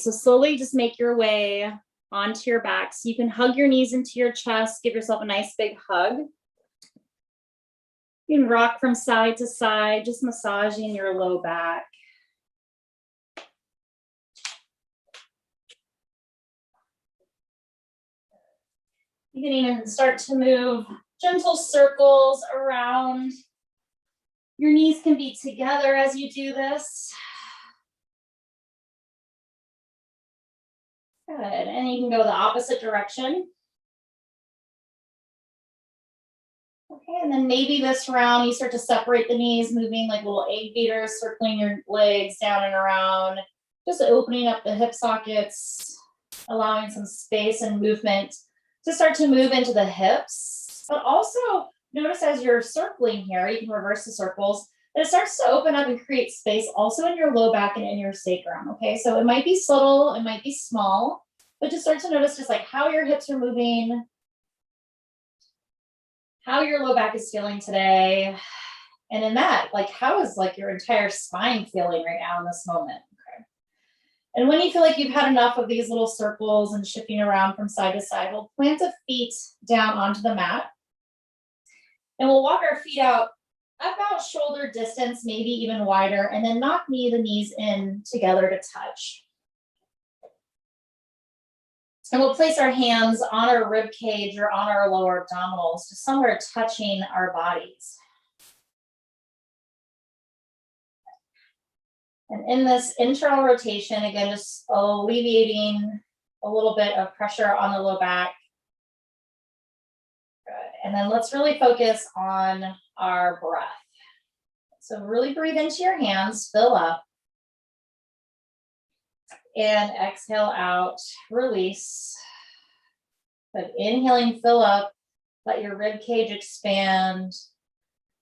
So slowly just make your way onto your back. So you can hug your knees into your chest, give yourself a nice big hug. You can rock from side to side, just massaging your low back. You can even start to move gentle circles around. Your knees can be together as you do this. Good, and you can go the opposite direction. Okay, and then maybe this round you start to separate the knees, moving like little egg beaters, circling your legs down and around, just opening up the hip sockets, allowing some space and movement to start to move into the hips. But also notice as you're circling here, you can reverse the circles, that it starts to open up and create space also in your low back and in your sacrum, okay? So it might be subtle, it might be small, but just start to notice just like how your hips are moving, how your low back is feeling today. And in that, like how is like your entire spine feeling right now in this moment, okay? And when you feel like you've had enough of these little circles and shifting around from side to side, we'll plant the feet down onto the mat. And we'll walk our feet out about shoulder distance, maybe even wider, and then knock the knees in together to touch. And we'll place our hands on our rib cage or on our lower abdominals, just somewhere touching our bodies. And in this internal rotation, again, just alleviating a little bit of pressure on the low back. Good. And then let's really focus on our breath. So really breathe into your hands, fill up. And exhale out, release. But inhaling, fill up, let your rib cage expand,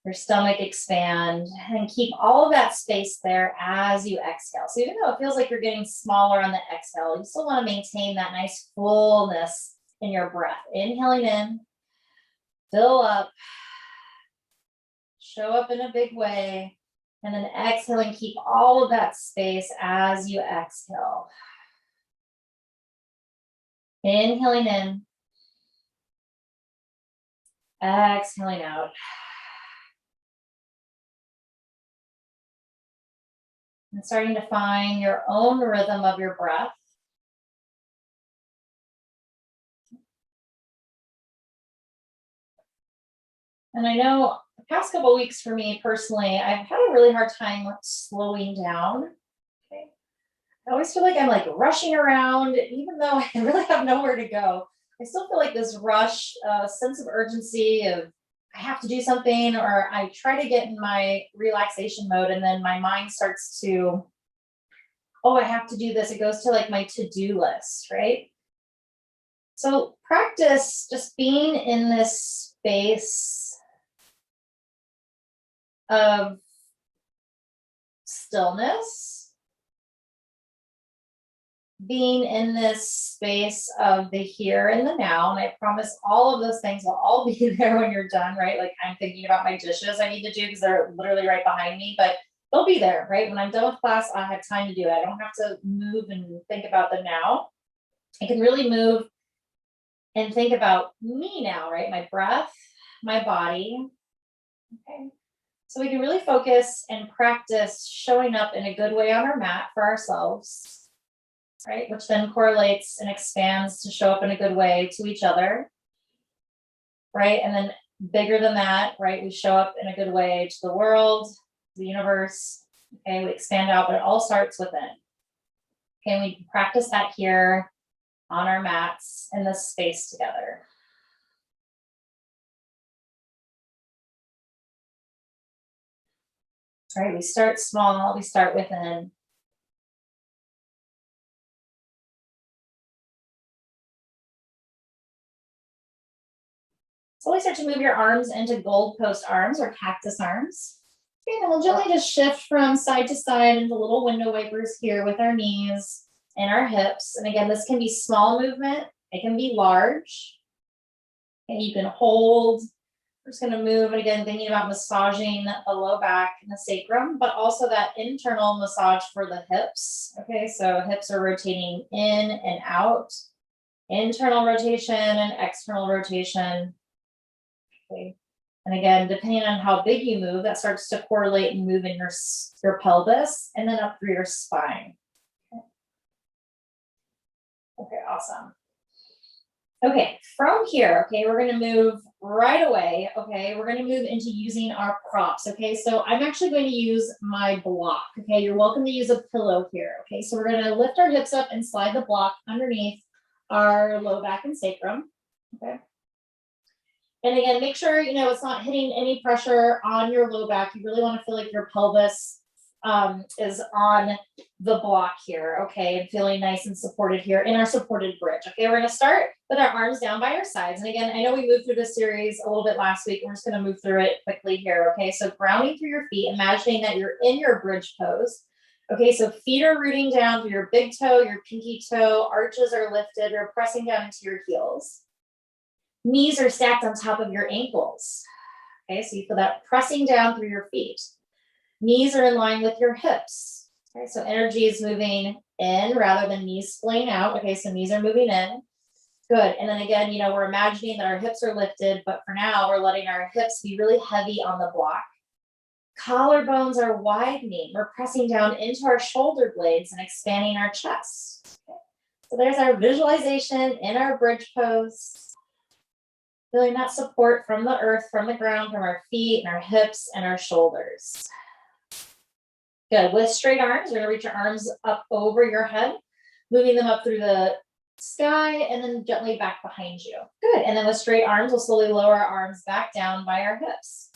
your stomach expand, and keep all of that space there as you exhale. So even though it feels like you're getting smaller on the exhale, you still want to maintain that nice fullness in your breath. Inhaling in, fill up, show up in a big way. And then exhale and keep all of that space as you exhale. Inhaling in. Exhaling out. And starting to find your own rhythm of your breath. And I know the past couple of weeks for me personally, I've had a really hard time slowing down. Okay. I always feel like I'm like rushing around, even though I really have nowhere to go. I still feel like this rush, sense of urgency of I have to do something, or I try to get in my relaxation mode and then my mind starts to, oh, I have to do this. It goes to like my to-do list, right? So practice just being in this space of stillness, being in this space of the here and the now. And I promise all of those things will all be there when you're done, right? Like I'm thinking about my dishes I need to do because they're literally right behind me, but they'll be there, right? When I'm done with class, I have time to do it. I don't have to move and think about them now. I can really move and think about me now, right? My breath, my body, okay? So we can really focus and practice showing up in a good way on our mat for ourselves, right? Which then correlates and expands to show up in a good way to each other, right? And then bigger than that, right? We show up in a good way to the world, the universe, okay? We expand out, but it all starts within. Okay, and we practice that here on our mats in this space together. All right, we start small, we start within. So we start to move your arms into goalpost arms or cactus arms. Okay, then we'll gently just shift from side to side into little window wipers here with our knees and our hips. And again, this can be small movement, it can be large. And you can hold We're just gonna move, and again, thinking about massaging the low back and the sacrum, but also that internal massage for the hips. Okay, so hips are rotating in and out, internal rotation and external rotation. Okay. And again, depending on how big you move, that starts to correlate and move in your pelvis and then up through your spine. Okay, awesome. Okay, from here, okay, we're gonna move right away. Okay, we're gonna move into using our props. Okay, so I'm actually going to use my block. Okay, you're welcome to use a pillow here. Okay, so we're gonna lift our hips up and slide the block underneath our low back and sacrum. Okay. And again, make sure, it's not hitting any pressure on your low back. You really want to feel like your pelvis is on the block here, okay, and feeling nice and supported here in our supported bridge. Okay, we're going to start with our arms down by our sides. And again, I know we moved through this series a little bit last week. We're just going to move through it quickly here. Okay, so grounding through your feet, imagining that you're in your bridge pose. Okay, so feet are rooting down through your big toe, your pinky toe, arches are lifted, or pressing down into your heels. Knees are stacked on top of your ankles. Okay, so you feel that pressing down through your feet. Knees are in line with your hips. Okay, so energy is moving in rather than knees splaying out. Okay, so knees are moving in. Good. And then again, we're imagining that our hips are lifted, but for now, we're letting our hips be really heavy on the block. Collarbones are widening. We're pressing down into our shoulder blades and expanding our chest. Okay. So there's our visualization in our bridge pose. Feeling that support from the earth, from the ground, from our feet and our hips and our shoulders. Good. With straight arms, you're going to reach your arms up over your head, moving them up through the sky and then gently back behind you. Good. And then with straight arms, we'll slowly lower our arms back down by our hips.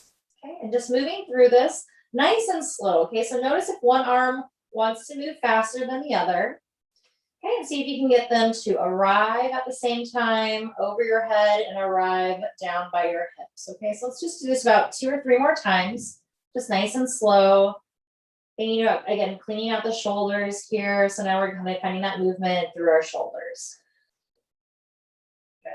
Okay. And just moving through this nice and slow. Okay. So notice if one arm wants to move faster than the other. Okay, and see if you can get them to arrive at the same time over your head and arrive down by your hips. Okay, so let's just do this about 2 or 3 more times, just nice and slow. And again, cleaning out the shoulders here. So now we're kind of finding that movement through our shoulders. Good.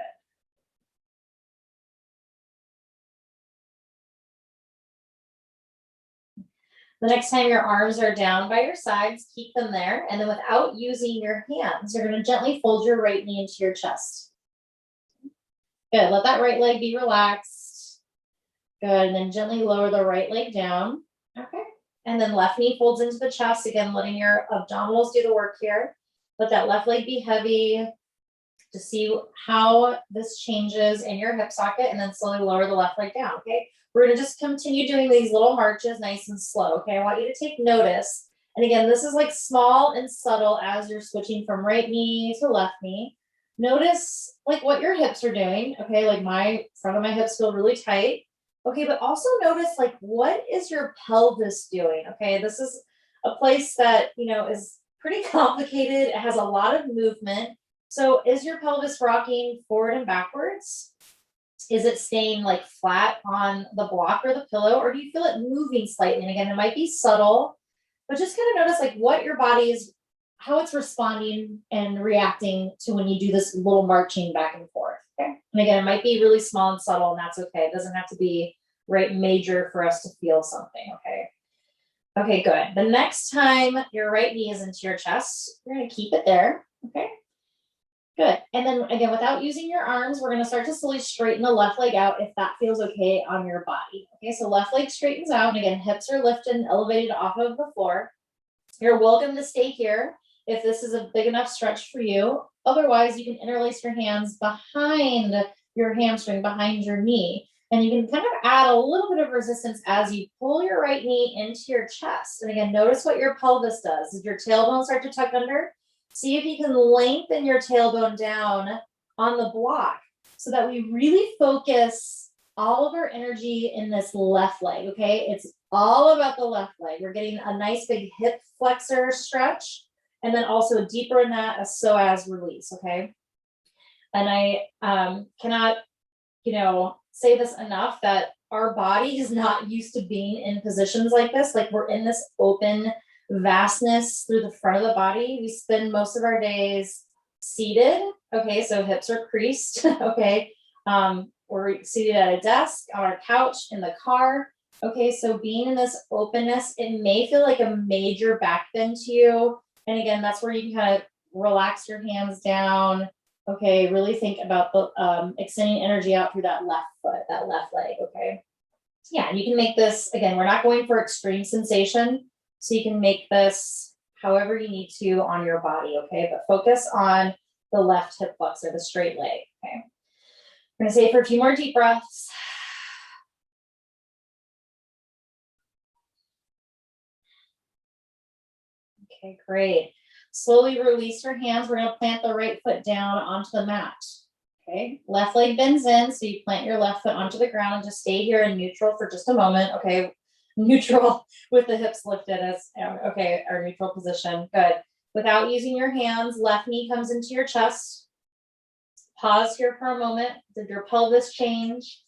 The next time your arms are down by your sides, keep them there. And then without using your hands, you're going to gently fold your right knee into your chest. Good. Let that right leg be relaxed. Good. And then gently lower the right leg down. Okay. And then left knee folds into the chest. Again, letting your abdominals do the work here. Let that left leg be heavy to see how this changes in your hip socket, and then slowly lower the left leg down. Okay. We're going to just continue doing these little marches nice and slow. Okay. I want you to take notice. And again, this is like small and subtle as you're switching from right knee to left knee. Notice like what your hips are doing. Okay. Like my front of my hips feel really tight. Okay. But also notice like what is your pelvis doing? Okay. This is a place that, is pretty complicated. It has a lot of movement. So is your pelvis rocking forward and backwards? Is it staying like flat on the block or the pillow, or do you feel it moving slightly? And again, it might be subtle, but just kind of notice like what your body is, how it's responding and reacting to when you do this little marching back and forth. Okay. And again, it might be really small and subtle, and that's okay. It doesn't have to be right major for us to feel something. Okay. Okay, good. The next time your right knee is into your chest, you're going to keep it there. Okay. Good. And then again, without using your arms, we're going to start to slowly straighten the left leg out if that feels okay on your body. Okay, so left leg straightens out. And again, hips are lifted and elevated off of the floor. You're welcome to stay here if this is a big enough stretch for you. Otherwise, you can interlace your hands behind your hamstring, behind your knee. And you can kind of add a little bit of resistance as you pull your right knee into your chest. And again, notice what your pelvis does. Does your tailbone start to tuck under? See if you can lengthen your tailbone down on the block so that we really focus all of our energy in this left leg, okay? It's all about the left leg. We're getting a nice big hip flexor stretch, and then also deeper in that, a psoas release, okay? And I cannot, say this enough that our body is not used to being in positions like this. Like we're in this open vastness through the front of the body. We spend most of our days seated. Okay, so hips are creased. Okay, we're seated at a desk, on our couch, in the car. Okay, so being in this openness, it may feel like a major back bend to you. And again, that's where you can kind of relax your hands down. Okay, really think about the extending energy out through that left foot, that left leg. Okay. Yeah, and you can make this, again, we're not going for extreme sensation. So you can make this however you need to on your body. Okay, but focus on the left hip flexor, the straight leg. Okay. We're going to stay for a few more deep breaths. Okay, great. Slowly release your hands. We're going to plant the right foot down onto the mat. Okay, left leg bends in, so you plant your left foot onto the ground and just stay here in neutral for just a moment. Okay, neutral with the hips lifted as, okay, our neutral position. Good. Without using your hands, left knee comes into your chest. Pause here for a moment. Did your pelvis change?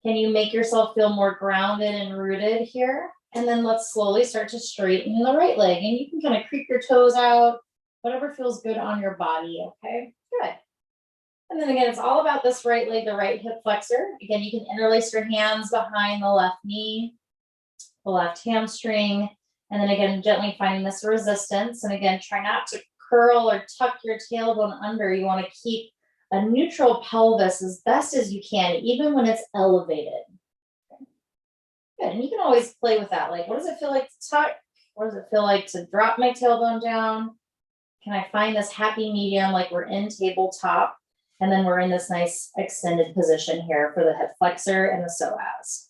Can you make yourself feel more grounded and rooted here? And then let's slowly start to straighten the right leg. And you can kind of creep your toes out, whatever feels good on your body, okay? Good. And then again, it's all about this right leg, the right hip flexor. Again, you can interlace your hands behind the left knee, the left hamstring, and then again, gently finding this resistance. And again, try not to curl or tuck your tailbone under. You want to keep a neutral pelvis as best as you can, even when it's elevated. Good, and you can always play with that. Like, what does it feel like to tuck? What does it feel like to drop my tailbone down? Can I find this happy medium, like we're in tabletop? And then we're in this nice extended position here for the hip flexor and the psoas.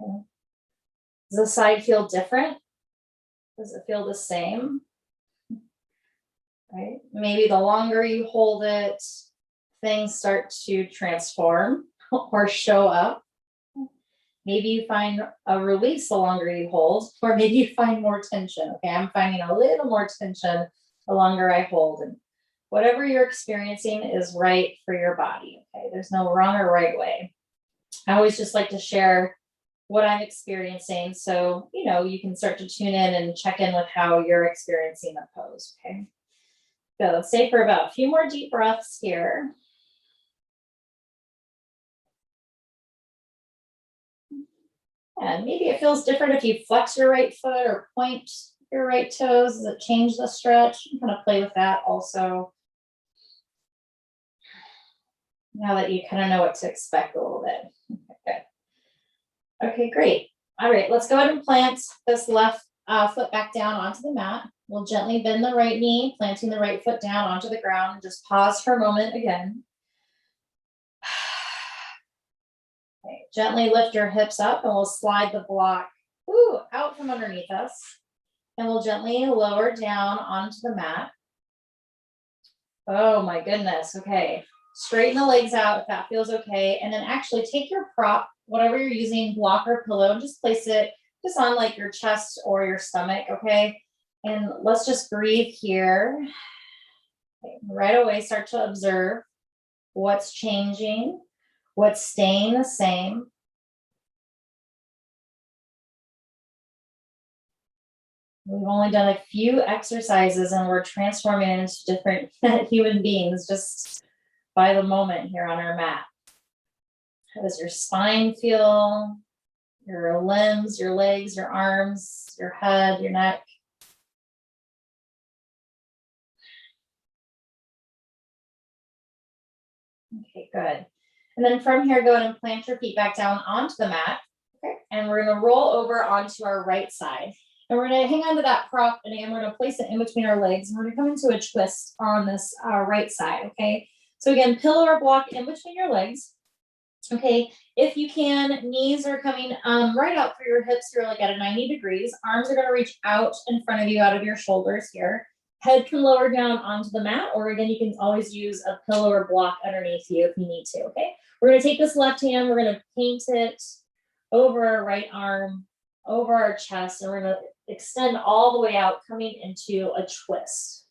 Okay. Does the side feel different? Does it feel the same? Right? Maybe the longer you hold it, things start to transform or show up. Maybe you find a release the longer you hold, or maybe you find more tension. Okay, I'm finding a little more tension the longer I hold. And whatever you're experiencing is right for your body. Okay, there's no wrong or right way. I always just like to share what I'm experiencing, so you can start to tune in and check in with how you're experiencing the pose. Okay, so let's stay for about a few more deep breaths here. And maybe it feels different if you flex your right foot or point your right toes. Does it change the stretch? You can kind of play with that also. Now that you kind of know what to expect a little bit. Okay, okay, great. All right, let's go ahead and plant this left foot back down onto the mat. We'll gently bend the right knee, planting the right foot down onto the ground. Just pause for a moment again. Okay, gently lift your hips up and we'll slide the block out from underneath us. And we'll gently lower down onto the mat. Oh my goodness, okay. Straighten the legs out if that feels okay. And then actually take your prop, whatever you're using, block or pillow, and just place it just on like your chest or your stomach, okay? And let's just breathe here. Okay, right away, start to observe what's changing, what's staying the same. We've only done a few exercises and we're transforming into different human beings just by the moment here on our mat. How does your spine feel? Your limbs, your legs, your arms, your head, your neck? Okay, good. And then from here, go ahead and plant your feet back down onto the mat. Okay, and we're going to roll over onto our right side. And we're going to hang on to that prop, and again, we're going to place it in between our legs. And we're going to come into a twist on this right side, okay? So again, pillow or block in between your legs. Okay, if you can, knees are coming right out through your hips. You're like at a 90 degrees. Arms are going to reach out in front of you, out of your shoulders here. Head can lower down onto the mat, or again, you can always use a pillow or block underneath you if you need to, okay? We're going to take this left hand, we're going to paint it over our right arm, over our chest, and we're going to extend all the way out, coming into a twist,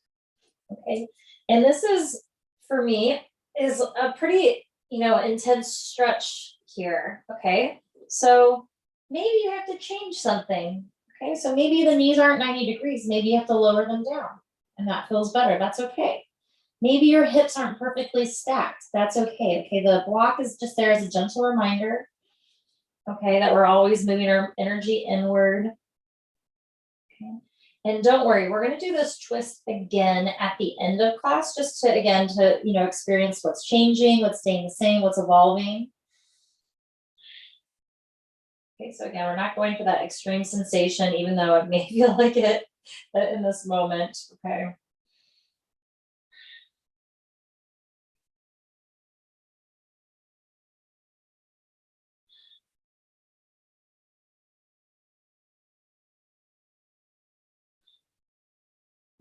okay? And this is, for me, is a pretty, intense stretch here, okay? So maybe you have to change something, okay? So maybe the knees aren't 90 degrees, maybe you have to lower them down, and that feels better, that's okay. Maybe your hips aren't perfectly stacked. That's okay. Okay, the block is just there as a gentle reminder, okay, that we're always moving our energy inward. Okay. And don't worry, we're going to do this twist again at the end of class, just to, again, to, you know, experience what's changing, what's staying the same, what's evolving. Okay, so again, we're not going for that extreme sensation, even though it may feel like it in this moment, okay?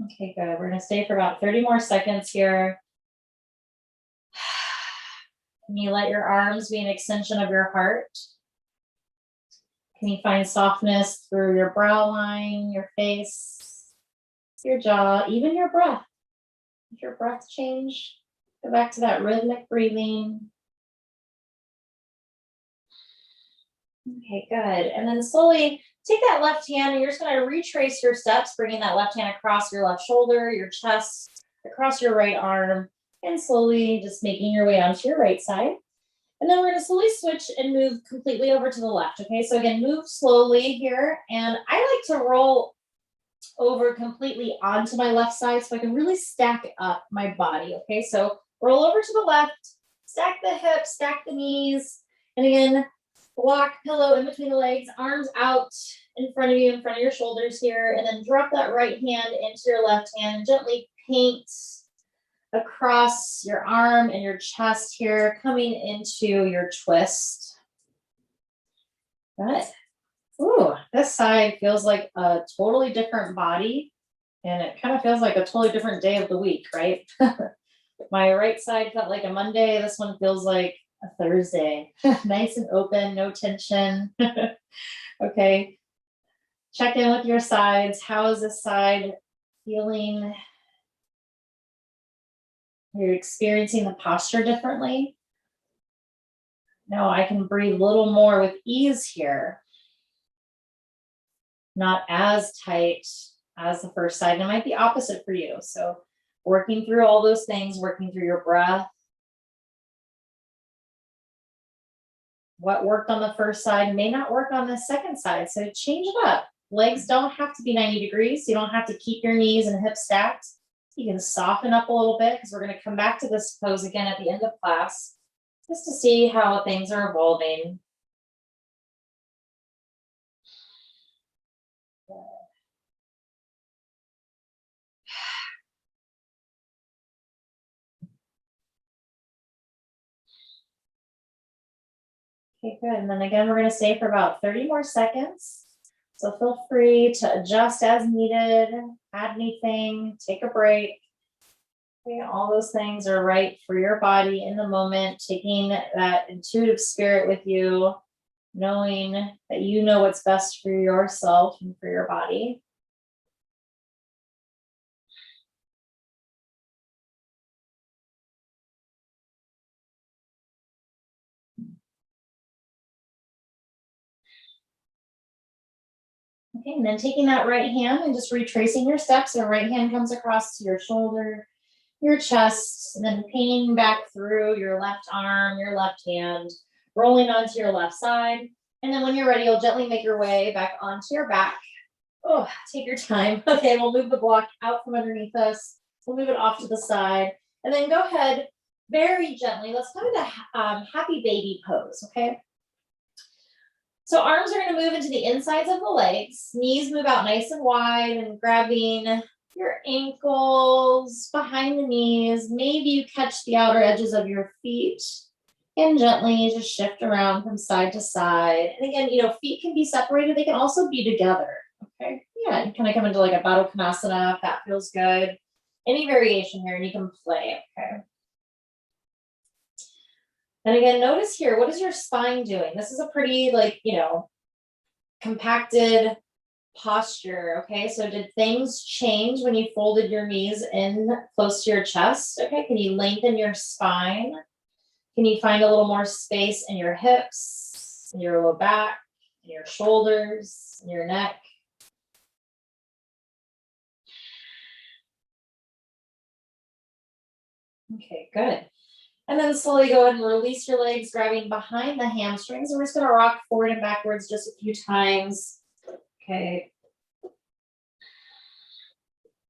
Okay, good. We're gonna stay for about 30 more seconds here. Can you let your arms be an extension of your heart? Can you find softness through your brow line, your face, your jaw, even your breath? If your breath change, go back to that rhythmic breathing. Okay, good. And then slowly take that left hand and you're just going to retrace your steps, bringing that left hand across your left shoulder, your chest, across your right arm, and slowly just making your way onto your right side. And then we're going to slowly switch and move completely over to the left. Okay, so again, move slowly here. And I like to roll over completely onto my left side so I can really stack up my body. Okay, so roll over to the left, stack the hips, stack the knees. And again, block pillow in between the legs, arms out in front of you, in front of your shoulders here. And then drop that right hand into your left hand and gently paint across your arm and your chest here, coming into your twist. Good. Ooh, this side feels like a totally different body, and it kind of feels like a totally different day of the week, right? My right side felt like a Monday. This one feels like a Thursday. Nice and open, no tension. Okay. Check in with your sides. How is this side feeling? You're experiencing the posture differently. No, I can breathe a little more with ease here. Not as tight as the first side. And it might be opposite for you. So working through all those things, working through your breath. What worked on the first side may not work on the second side. So change it up. Legs don't have to be 90 degrees. You don't have to keep your knees and hips stacked. You can soften up a little bit because we're going to come back to this pose again at the end of class just to see how things are evolving. Okay, good. And then again, we're going to stay for about 30 more seconds. So feel free to adjust as needed, add anything, take a break. Okay, all those things are right for your body in the moment, taking that intuitive spirit with you, knowing that you know what's best for yourself and for your body. Okay, and then taking that right hand and just retracing your steps. So right hand comes across to your shoulder, your chest, and then painting back through your left arm, your left hand, rolling onto your left side. And then when you're ready, you'll gently make your way back onto your back. Oh, take your time. Okay, we'll move the block out from underneath us. We'll move it off to the side. And then go ahead, very gently. Let's go to the happy baby pose, okay? So arms are going to move into the insides of the legs. Knees move out nice and wide and grabbing your ankles behind the knees. Maybe you catch the outer edges of your feet and gently just shift around from side to side. And again, you know, feet can be separated. They can also be together. Okay. Yeah. You kind of come into like a Baddha Konasana if that feels good. Any variation here and you can play. Okay. And again, notice here, what is your spine doing? This is a pretty like, you know, compacted posture. Okay. So did things change when you folded your knees in close to your chest? Okay. Can you lengthen your spine? Can you find a little more space in your hips, in your low back, in your shoulders, in your neck? Okay, good. And then slowly go ahead and release your legs, grabbing behind the hamstrings. We're just gonna rock forward and backwards just a few times. Okay.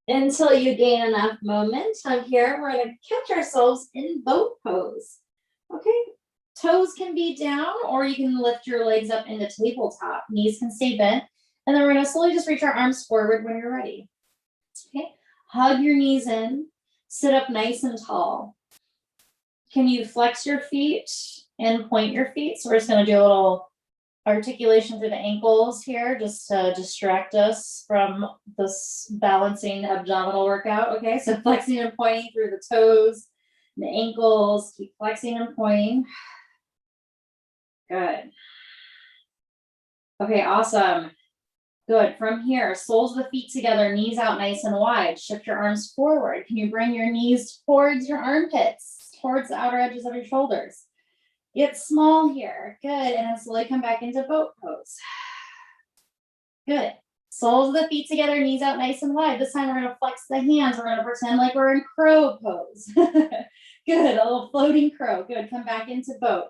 Until you gain enough momentum here, we're gonna catch ourselves in boat pose. Okay. Toes can be down, or you can lift your legs up into tabletop. Knees can stay bent. And then we're gonna slowly just reach our arms forward when you're ready. Okay. Hug your knees in, sit up nice and tall. Can you flex your feet and point your feet? So we're just gonna do a little articulation through the ankles here, just to distract us from this balancing abdominal workout. Okay, so flexing and pointing through the toes, the ankles, keep flexing and pointing. Good. Okay, awesome. Good. From here, soles of the feet together, knees out nice and wide. Shift your arms forward. Can you bring your knees towards your armpits, towards the outer edges of your shoulders? Get small here. Good. And then slowly come back into boat pose. Good. Soles of the feet together, knees out nice and wide. This time we're going to flex the hands. We're going to pretend like we're in crow pose. Good. A little floating crow. Good. Come back into boat.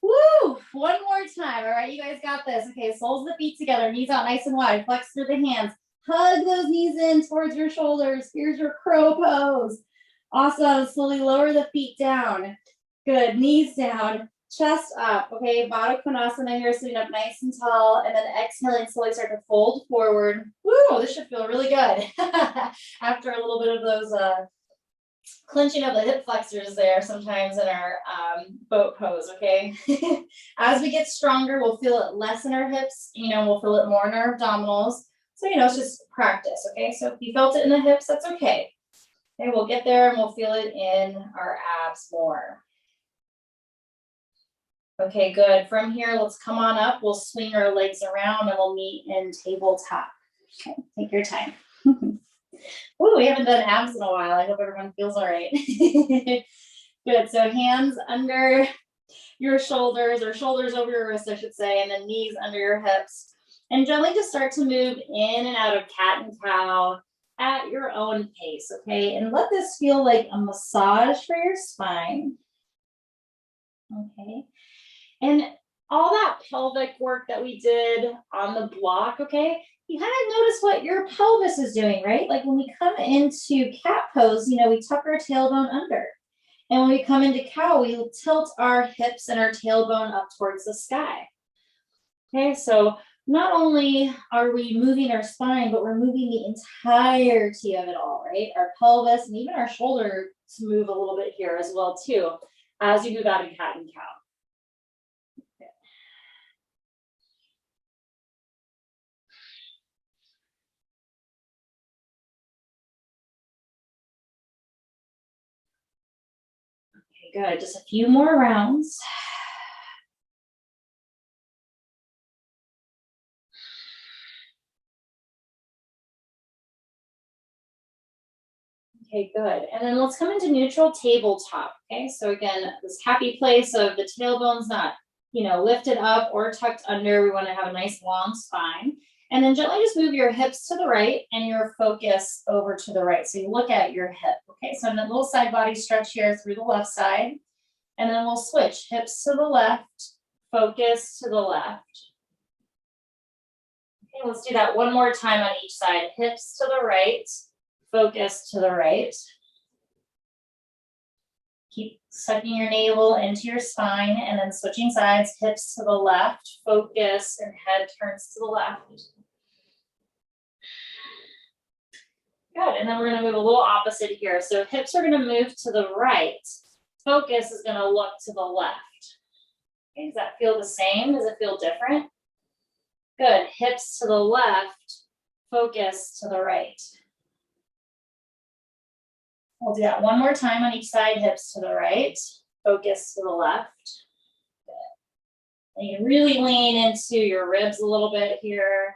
Woo! One more time. All right, you guys got this. Okay, soles of the feet together, knees out nice and wide. Flex through the hands. Hug those knees in towards your shoulders. Here's your crow pose. Awesome. Slowly lower the feet down. Good. Knees down. Chest up. Okay, Baddha Konasana here, sitting up nice and tall. And then exhaling, slowly start to fold forward. Woo! This should feel really good. After a little bit of those clenching of the hip flexors there sometimes in our boat pose, okay? As we get stronger, we'll feel it less in our hips, we'll feel it more in our abdominals. So, it's just practice, okay? So if you felt it in the hips, that's okay. Okay, we'll get there and we'll feel it in our abs more. Okay, good. From here, let's come on up. We'll swing our legs around and we'll meet in tabletop. Okay, take your time. Ooh, we haven't done abs in a while. I hope everyone feels all right. Good. So hands under your shoulders, or shoulders over your wrists, I should say, and then knees under your hips. And gently just start to move in and out of cat and cow at your own pace, okay? And let this feel like a massage for your spine. Okay. And all that pelvic work that we did on the block, okay? You kind of notice what your pelvis is doing, right? Like when we come into cat pose, we tuck our tailbone under. And when we come into cow, we tilt our hips and our tailbone up towards the sky. Okay, so not only are we moving our spine, but we're moving the entirety of it all, right? Our pelvis and even our shoulders move a little bit here as well, too, as you move out of cat and cow. Good, just a few more rounds. Okay, good. And then let's come into neutral tabletop. Okay, so again, this happy place of the tailbone's not, lifted up or tucked under. We want to have a nice long spine. And then gently just move your hips to the right and your focus over to the right. So you look at your hip. Okay, so a little side body stretch here through the left side. And then we'll switch hips to the left, focus to the left. Okay, let's do that one more time on each side. Hips to the right, focus to the right. Keep sucking your navel into your spine and then switching sides, hips to the left, focus, and head turns to the left. Good, and then we're gonna move a little opposite here. So hips are gonna move to the right. Focus is gonna look to the left. Okay, does that feel the same? Does it feel different? Good, hips to the left, focus to the right. We'll do that one more time on each side, hips to the right, focus to the left. Good. And you can really lean into your ribs a little bit here.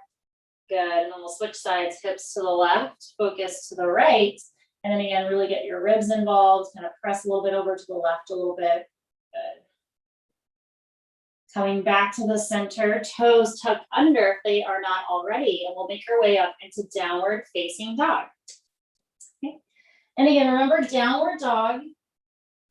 Good, and then we'll switch sides, hips to the left, focus to the right. And then again, really get your ribs involved, kind of press a little bit over to the left a little bit. Good. Coming back to the center, toes tucked under if they are not already, and we'll make our way up into downward facing dog. Okay. And again, remember downward dog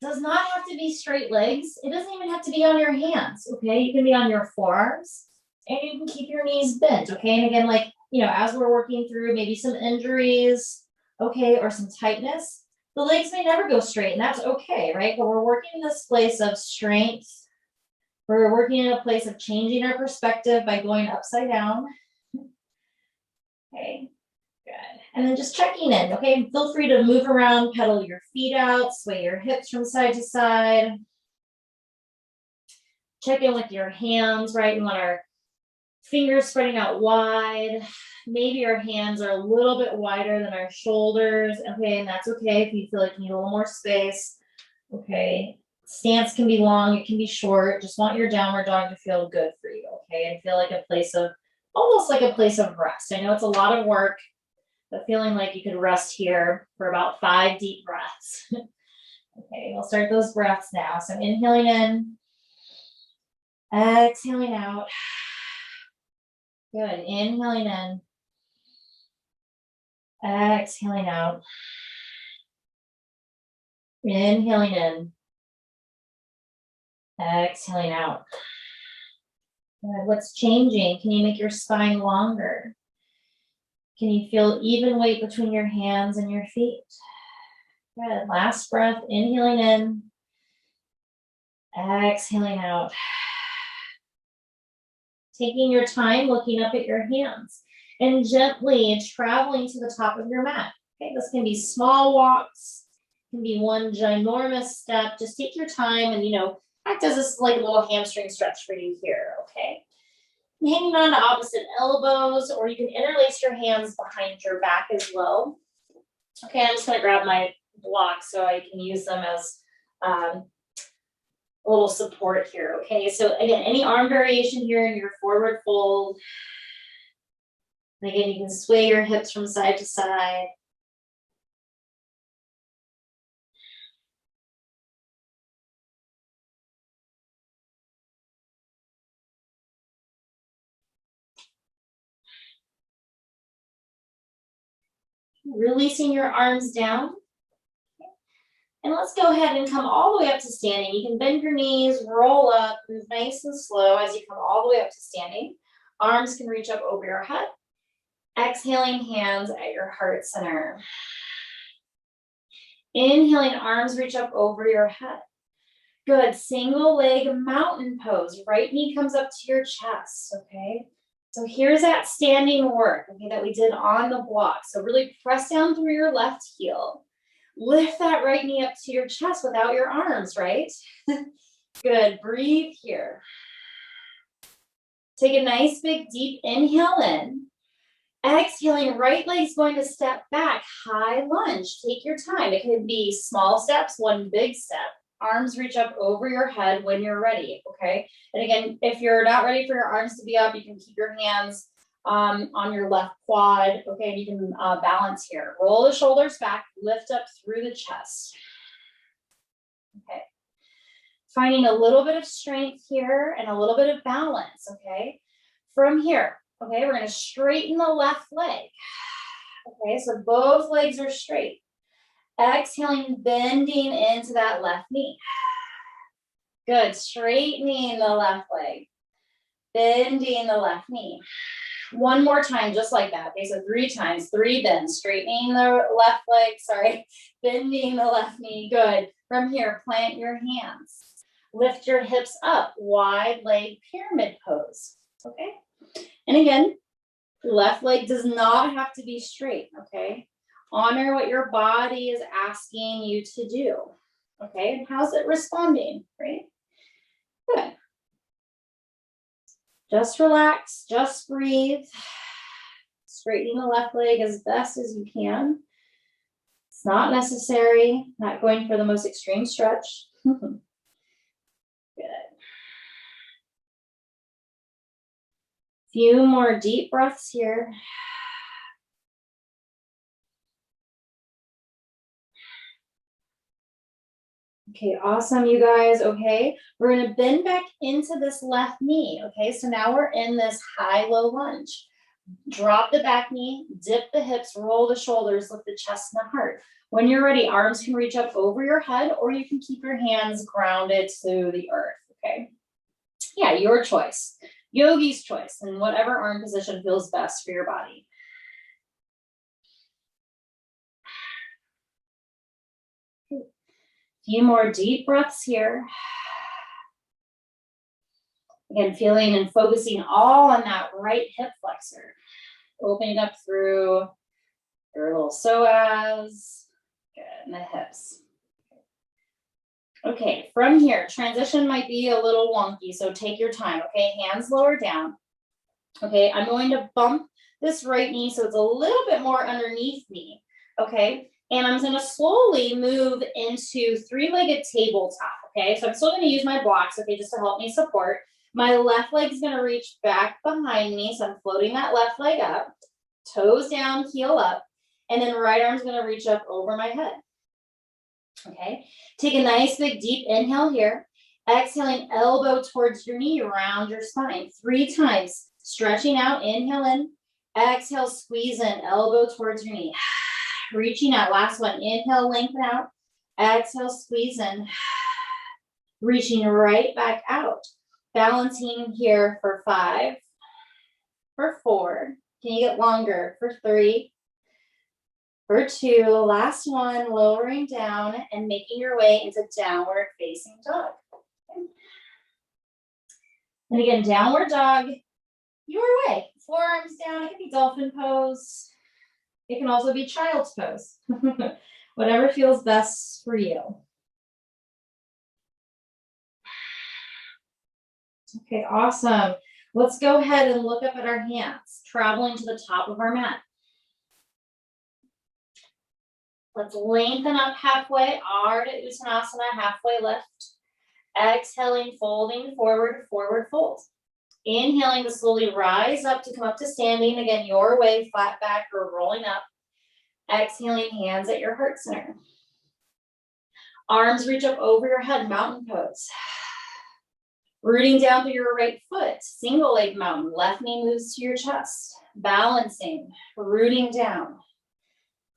Does not have to be straight legs. It doesn't even have to be on your hands, okay? You can be on your forearms and you can keep your knees bent, okay? And again, like, you know, as we're working through maybe some injuries, okay, or some tightness, the legs may never go straight and that's okay, right? But we're working in this place of strength. We're working in a place of changing our perspective by going upside down. Okay, good. And then just checking in, okay? Feel free to move around, pedal your feet out, sway your hips from side to side. Check in with your hands, right? We want our fingers spreading out wide. Maybe our hands are a little bit wider than our shoulders, okay? And that's okay if you feel like you need a little more space, okay? Stance can be long, it can be short. Just want your downward dog to feel good for you, okay? And feel like a place of, almost like a place of rest. I know it's a lot of work, but feeling like you could rest here for about 5 deep breaths. Okay, we'll start those breaths now. So inhaling in, exhaling out. Good, inhaling in, exhaling out. Inhaling in, exhaling out. Good. What's changing? Can you make your spine longer? Can you feel even weight between your hands and your feet? Good. Last breath, inhaling in, exhaling out. Taking your time looking up at your hands and gently traveling to the top of your mat. Okay, this can be small walks, can be one ginormous step. Just take your time and, you know, act as this like a little hamstring stretch for you here, okay? And hanging on to opposite elbows, or you can interlace your hands behind your back as well. Okay, I'm just gonna grab my blocks so I can use them as a little support here, okay? So again, any arm variation here in your forward fold. And again, you can sway your hips from side to side. Releasing your arms down. And let's go ahead and come all the way up to standing. You can bend your knees, roll up, move nice and slow as you come all the way up to standing. Arms can reach up over your head. Exhaling, hands at your heart center. Inhaling, arms reach up over your head. Good, single leg mountain pose. Right knee comes up to your chest, okay? So here's that standing work, okay, that we did on the block. So really press down through your left heel. Lift that right knee up to your chest without your arms, right? Good, breathe here. Take a nice big deep inhale in. Exhaling, right leg's going to step back, high lunge. Take your time. It could be small steps, one big step. Arms reach up over your head when you're ready, okay? And again, if you're not ready for your arms to be up, you can keep your hands on your left quad, okay? And you can balance here. Roll the shoulders back, lift up through the chest. Okay. Finding a little bit of strength here and a little bit of balance, okay? From here, okay, we're gonna straighten the left leg. Okay, so both legs are straight. Exhaling, bending into that left knee. Good, straightening the left leg. Bending the left knee. One more time, just like that. Okay, so 3 times, 3 bends. Straightening the left leg, sorry. Bending the left knee, good. From here, plant your hands. Lift your hips up, wide leg pyramid pose, okay? And again, left leg does not have to be straight, okay? Honor what your body is asking you to do, okay? And how's it responding, right? Good. Just relax, just breathe. Straightening the left leg as best as you can. It's not necessary, not going for the most extreme stretch. Good. Few more deep breaths here. Okay, awesome, you guys, okay? We're gonna bend back into this left knee, okay? So now we're in this high-low lunge. Drop the back knee, dip the hips, roll the shoulders, lift the chest and the heart. When you're ready, arms can reach up over your head, or you can keep your hands grounded to the earth, okay? Yeah, your choice. Yogi's choice, and whatever arm position feels best for your body. A few more deep breaths here. Again, feeling and focusing all on that right hip flexor. Opening up through your little psoas. Good, and the hips. Okay, from here, transition might be a little wonky, so take your time, okay? Hands lower down. Okay, I'm going to bump this right knee so it's a little bit more underneath me, okay? And I'm gonna slowly move into three-legged tabletop, okay? So I'm still gonna use my blocks, okay, just to help me support. My left leg is gonna reach back behind me, so I'm floating that left leg up, toes down, heel up, and then right arm's gonna reach up over my head, okay? Take a nice big deep inhale here. Exhaling, elbow towards your knee, round your spine 3 times. Stretching out, inhale in. Exhale, squeeze in, elbow towards your knee. Reaching out, last one. Inhale, lengthen out. Exhale, squeeze in. Reaching right back out. Balancing here for 5, for 4. Can you get longer? For 3, for 2, last one, lowering down and making your way into downward facing dog. And again, downward dog, your way. Forearms down, it can be dolphin pose. It can also be child's pose. Whatever feels best for you. Okay, awesome. Let's go ahead and look up at our hands, traveling to the top of our mat. Let's lengthen up halfway, Ardha Uttanasana, halfway lift. Exhaling, folding forward, forward fold. Inhaling to slowly rise up to come up to standing. Again, your way, flat back or rolling up. Exhaling, hands at your heart center. Arms reach up over your head, mountain pose. Rooting down through your right foot, single leg mountain. Left knee moves to your chest. Balancing, rooting down.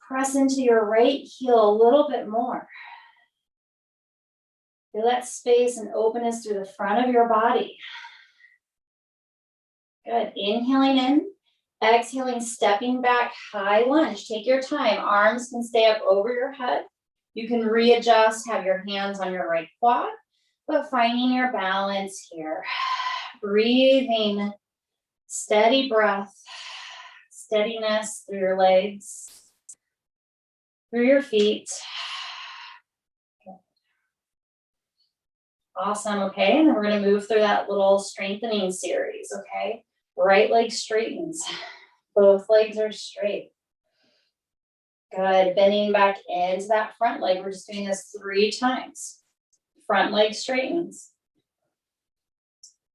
Press into your right heel a little bit more. Feel that space and openness through the front of your body. Good. Inhaling in, exhaling, stepping back, high lunge. Take your time. Arms can stay up over your head. You can readjust, have your hands on your right quad, but finding your balance here. Breathing, steady breath, steadiness through your legs, through your feet. Awesome, okay, and then we're gonna move through that little strengthening series, okay? Right leg straightens, both legs are straight. Good, bending back into that front leg. We're just doing this 3 times. Front leg straightens.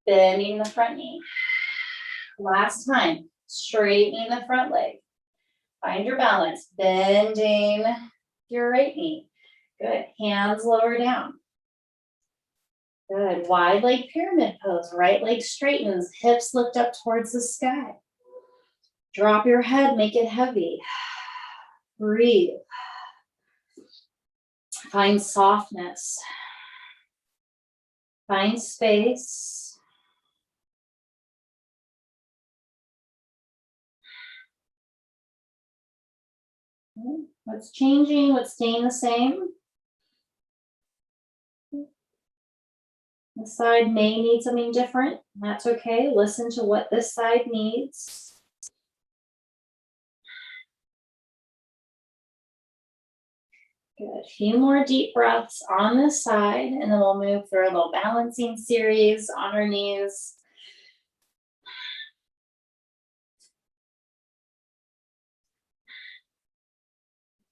Bending the front knee. Last time, straightening the front leg. Find your balance, bending your right knee. Good, hands lower down. Good, wide leg pyramid pose, right leg straightens, hips lift up towards the sky. Drop your head, make it heavy. Breathe. Find softness. Find space. What's changing? What's staying the same? This side may need something different. That's okay. Listen to what this side needs. Good. A few more deep breaths on this side, and then we'll move through a little balancing series on our knees.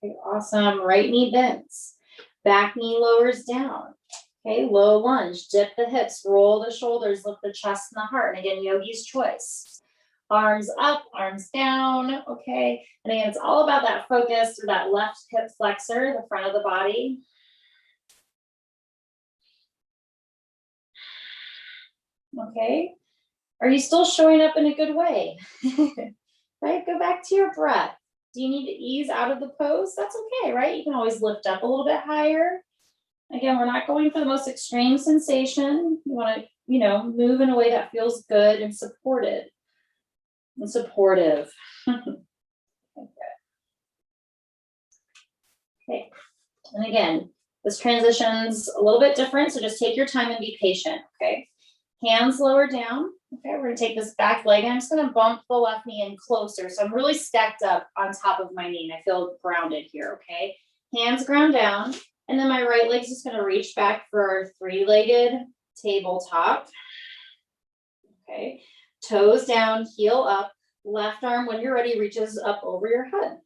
Okay, awesome. Right knee bends. Back knee lowers down. Okay, low lunge, dip the hips, roll the shoulders, lift the chest and the heart. And again, yogi's choice. Arms up, arms down, okay? And again, it's all about that focus through that left hip flexor, the front of the body. Okay, are you still showing up in a good way? Right, go back to your breath. Do you need to ease out of the pose? That's okay, right? You can always lift up a little bit higher. Again, we're not going for the most extreme sensation. You want to, move in a way that feels good and supported and supportive. Okay. And again, this transition's a little bit different, so just take your time and be patient, okay? Hands lower down. Okay, we're gonna take this back leg. I'm just gonna bump the left knee in closer. So I'm really stacked up on top of my knee and I feel grounded here, okay? Hands ground down. And then my right leg's just gonna reach back for our three-legged tabletop. Okay, toes down, heel up. Left arm, when you're ready, reaches up over your head.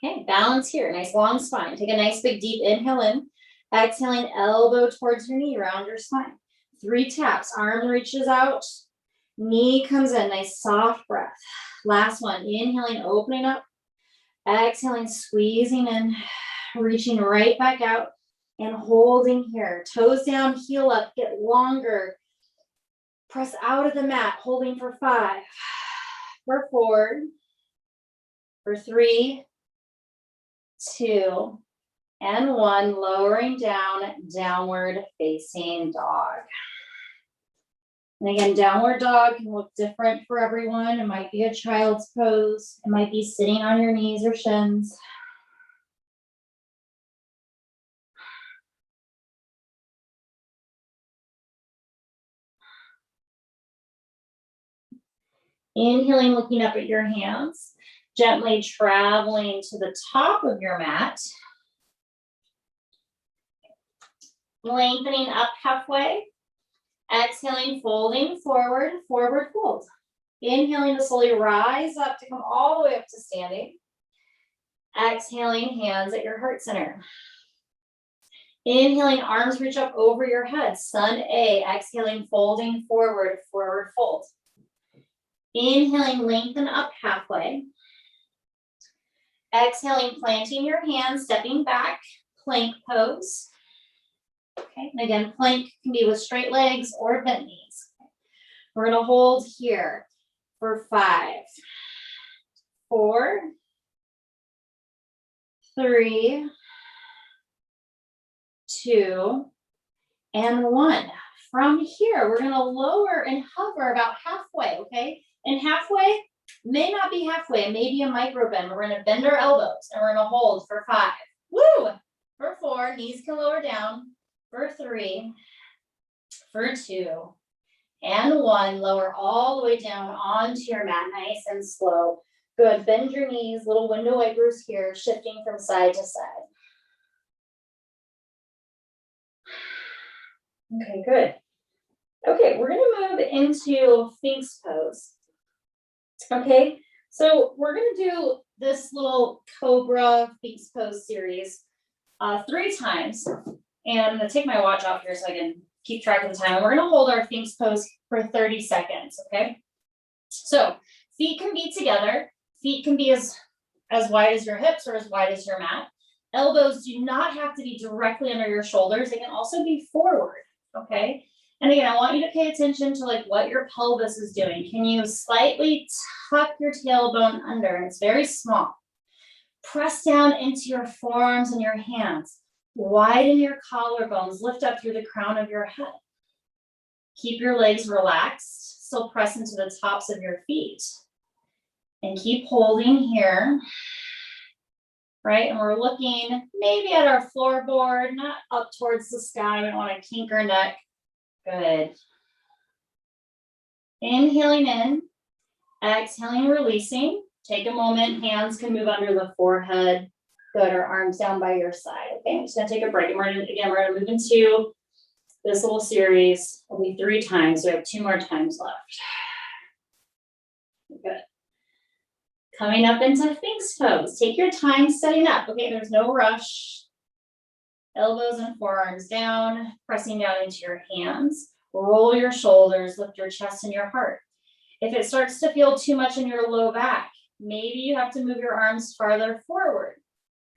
Okay, balance here, nice long spine. Take a nice big deep inhale in. Exhaling, elbow towards your knee, round your spine. 3 taps, arm reaches out, knee comes in, nice soft breath. Last one, inhaling, opening up. Exhaling, squeezing in, reaching right back out and holding here. Toes down, heel up, get longer. Press out of the mat, holding for 5, for 4, for 3, 2, and 1, lowering down, downward facing dog. And again, downward dog can look different for everyone. It might be a child's pose. It might be sitting on your knees or shins. Inhaling, looking up at your hands, gently traveling to the top of your mat. Lengthening up halfway. Exhaling, folding forward, forward fold. Inhaling to slowly rise up to come all the way up to standing. Exhaling, hands at your heart center. Inhaling, arms reach up over your head, sun A. Exhaling, folding forward, forward fold. Inhaling, lengthen up halfway. Exhaling, planting your hands, stepping back, plank pose. Okay, and again, plank can be with straight legs or bent knees. We're gonna hold here for 5, 4, 3, 2, and 1. From here, we're gonna lower and hover about halfway, okay? And halfway may not be halfway, it may be a micro bend. We're gonna bend our elbows and we're gonna hold for 5. Woo! For 4, knees can lower down. For 3, for 2, and 1, lower all the way down onto your mat, nice and slow. Good, bend your knees, little window wipers here, shifting from side to side. Okay, good. Okay, we're gonna move into Sphinx pose. Okay, so we're gonna do this little Cobra Sphinx pose series 3 times. And I'm gonna take my watch off here so I can keep track of the time. And we're gonna hold our Sphinx pose for 30 seconds, okay? So feet can be together. Feet can be as wide as your hips or as wide as your mat. Elbows do not have to be directly under your shoulders. They can also be forward, okay? And again, I want you to pay attention to like what your pelvis is doing. Can you slightly tuck your tailbone under? It's very small. Press down into your forearms and your hands. Widen your collarbones, lift up through the crown of your head. Keep your legs relaxed, still press into the tops of your feet. And keep holding here, right? And we're looking maybe at our floorboard, not up towards the sky. We don't want to kink our neck. Good. Inhaling in, exhaling, releasing. Take a moment, hands can move under the forehead. Good, our arms down by your side. Okay, I'm just gonna take a break. And we're gonna move into this little series. It'll be 3 times. We have 2 more times left. Good. Coming up into Sphinx pose. Take your time setting up. Okay, there's no rush. Elbows and forearms down, pressing down into your hands. Roll your shoulders, lift your chest and your heart. If it starts to feel too much in your low back, maybe you have to move your arms farther forward.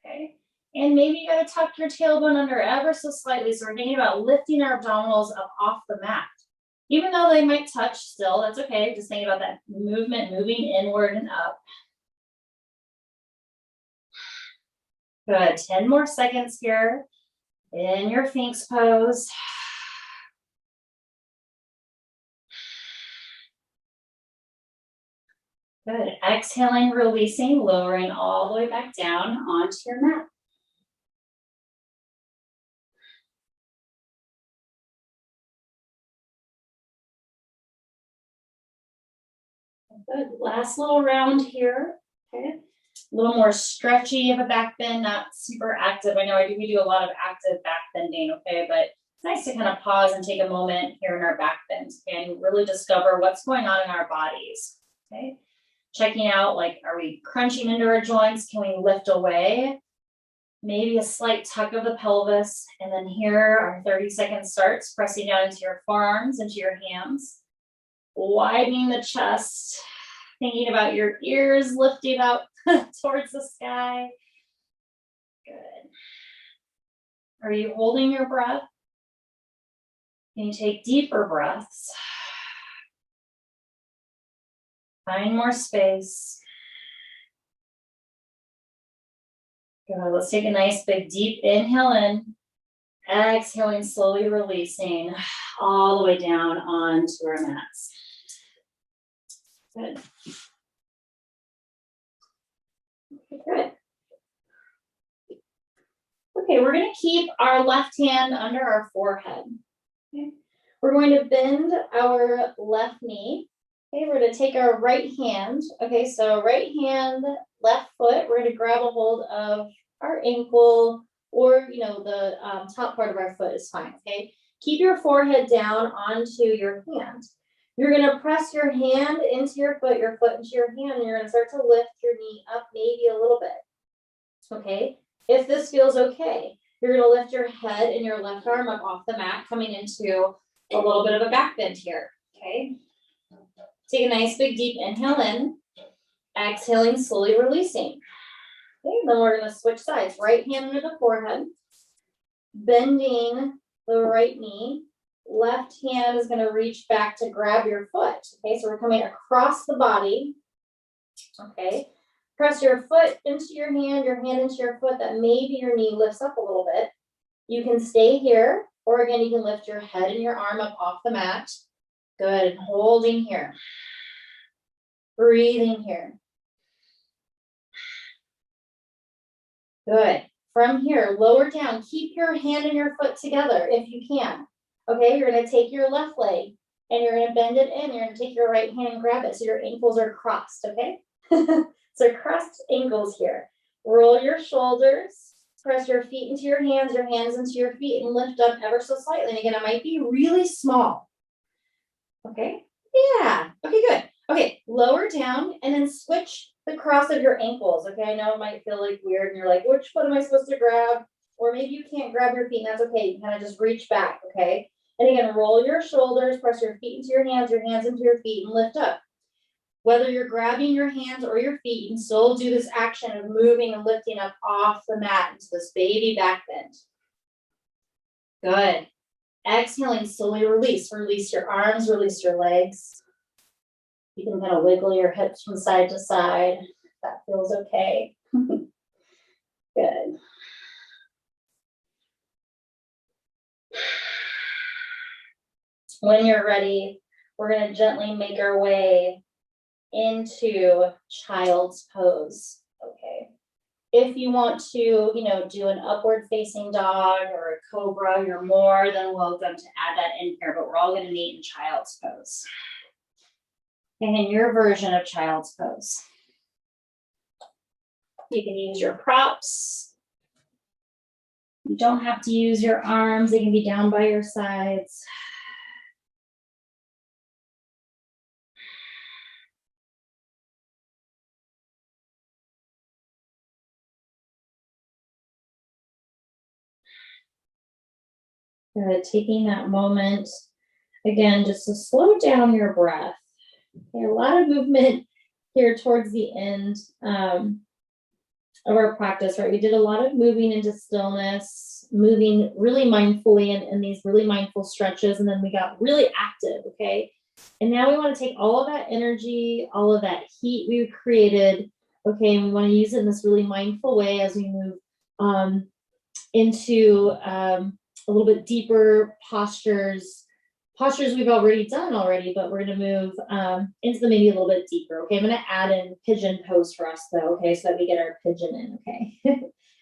Okay, and maybe you gotta tuck your tailbone under ever so slightly. So we're thinking about lifting our abdominals up off the mat. Even though they might touch still, that's okay. Just thinking about that movement, moving inward and up. Good. 10 more seconds here in your Sphinx pose. Good. Exhaling, releasing, lowering all the way back down onto your mat. Good. Last little round here. Okay. A little more stretchy of a back bend, not super active. I know we do a lot of active back bending, okay, but it's nice to kind of pause and take a moment here in our back bend and really discover what's going on in our bodies, okay? Checking out, like, are we crunching into our joints? Can we lift away? Maybe a slight tuck of the pelvis. And then here, our 30-second starts, pressing down into your forearms, into your hands, widening the chest, thinking about your ears lifting up towards the sky. Good. Are you holding your breath? Can you take deeper breaths? Find more space. Good. Let's take a nice big deep inhale in. Exhaling, slowly releasing all the way down onto our mats. Good. Good. Okay, we're going to keep our left hand under our forehead. Okay. We're going to bend our left knee. Okay, we're going to take our right hand. Okay, so right hand, left foot, we're going to grab a hold of our ankle, or, you know, the top part of our foot is fine, okay? Keep your forehead down onto your hand. You're going to press your hand into your foot into your hand, and you're going to start to lift your knee up maybe a little bit, okay? If this feels okay, you're going to lift your head and your left arm up off the mat, coming into a little bit of a back bend here, okay? Take a nice big deep inhale in, exhaling, slowly releasing. Okay, then we're going to switch sides. Right hand under the forehead, bending the right knee. Left hand is going to reach back to grab your foot. Okay, so we're coming across the body. Okay, press your foot into your hand into your foot, that maybe your knee lifts up a little bit. You can stay here, or again, you can lift your head and your arm up off the mat. Good, holding here. Breathing here. Good. From here, lower down. Keep your hand and your foot together if you can. Okay, you're going to take your left leg and you're going to bend it in. You're going to take your right hand and grab it so your ankles are crossed, okay? So crossed ankles here. Roll your shoulders. Press your feet into your hands into your feet, and lift up ever so slightly. And again, it might be really small. Okay? Yeah. Okay, good. Okay, lower down and then switch the cross of your ankles. Okay, I know it might feel like weird and you're like, which foot am I supposed to grab? Or maybe you can't grab your feet, and that's okay. You kind of just reach back, okay? And again, roll your shoulders, press your feet into your hands into your feet, and lift up. Whether you're grabbing your hands or your feet, you can still do this action of moving and lifting up off the mat into this baby back bend. Good. Exhaling, slowly release. Release your arms, release your legs. You can kind of wiggle your hips from side to side if that feels okay. Good. When you're ready, we're going to gently make our way into child's pose. Okay. If you want to, do an upward facing dog or a cobra, you're more than welcome to add that in here, but we're all going to meet in child's pose. And in your version of child's pose, you can use your props. You don't have to use your arms. They can be down by your sides. Good. Taking that moment, again, just to slow down your breath. Okay, a lot of movement here towards the end of our practice, right? We did a lot of moving into stillness, moving really mindfully in these really mindful stretches, and then we got really active, okay? And now we want to take all of that energy, all of that heat we created, okay, and we want to use it in this really mindful way as we move into a little bit deeper postures we've already done but we're going to move into the maybe a little bit deeper. Okay, I'm going to add in pigeon pose for us though. Okay, so that we get our pigeon in. Okay,